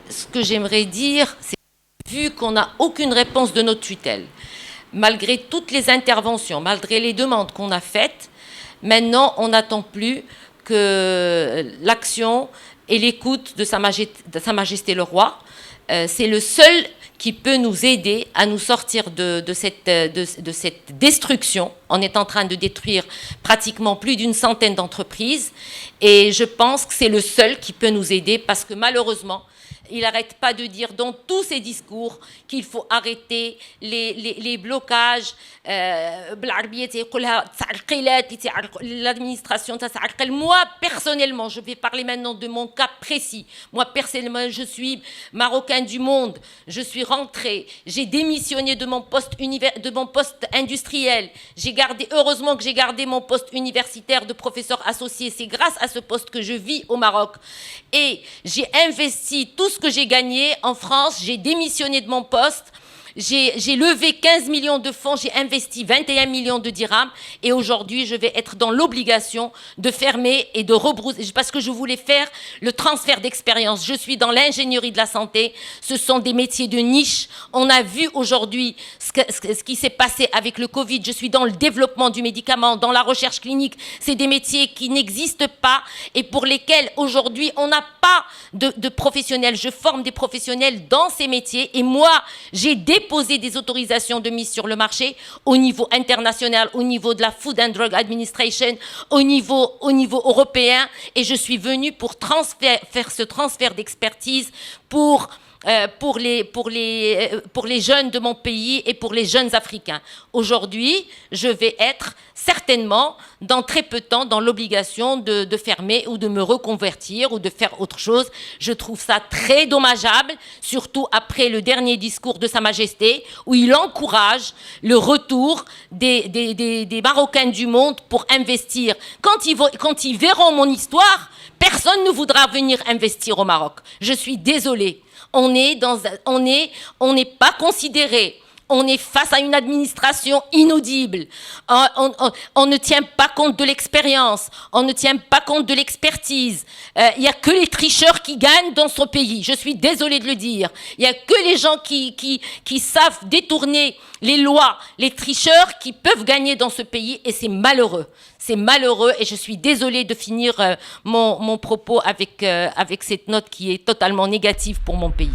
Ce que j'aimerais dire, c'est vu qu'on n'a aucune réponse de notre tutelle, malgré toutes les interventions, malgré les demandes qu'on a faites, maintenant on n'attend plus que l'action et l'écoute de Sa Majesté le Roi. C'est le seul qui peut nous aider à nous sortir de cette destruction. On est en train de détruire pratiquement plus d'une centaine d'entreprises et je pense que c'est le seul qui peut nous aider parce que malheureusement, il n'arrête pas de dire dans tous ses discours qu'il faut arrêter les blocages. L'administration, moi, personnellement, je vais parler maintenant de mon cas précis. Moi, personnellement, je suis marocain du monde. Je suis rentrée. J'ai démissionné de mon poste industriel. Heureusement que j'ai gardé mon poste universitaire de professeur associé. C'est grâce à ce poste que je vis au Maroc. Et j'ai investi tout ce que j'ai gagné en France, j'ai démissionné de mon poste, j'ai levé 15 millions de fonds, j'ai investi 21 millions de dirhams et aujourd'hui je vais être dans l'obligation de fermer et de rebrousser parce que je voulais faire le transfert d'expérience. Je suis dans l'ingénierie de la santé, ce sont des métiers de niche. On a vu aujourd'hui ce qui s'est passé avec le Covid. Je suis dans le développement du médicament, dans la recherche clinique. C'est des métiers qui n'existent pas et pour lesquels aujourd'hui on n'a pas de professionnels. Je forme des professionnels dans ces métiers et moi j'ai déposé des autorisations de mise sur le marché au niveau international, au niveau de la Food and Drug Administration, au niveau européen et je suis venue pour faire ce transfert d'expertise pour les jeunes de mon pays et pour les jeunes Africains. Aujourd'hui, je vais être certainement, dans très peu de temps, dans l'obligation de fermer ou de me reconvertir ou de faire autre chose. Je trouve ça très dommageable, surtout après le dernier discours de Sa Majesté, où il encourage le retour des Marocains du monde pour investir. Quand ils verront mon histoire, personne ne voudra venir investir au Maroc. Je suis désolée. On n'est pas considéré. On est face à une administration inaudible. On ne tient pas compte de l'expérience. On ne tient pas compte de l'expertise. Il n'y a que les tricheurs qui gagnent dans ce pays. Je suis désolée de le dire. Il n'y a que les gens qui savent détourner les lois, les tricheurs qui peuvent gagner dans ce pays. Et c'est malheureux. C'est malheureux et je suis désolée de finir mon propos avec cette note qui est totalement négative pour mon pays.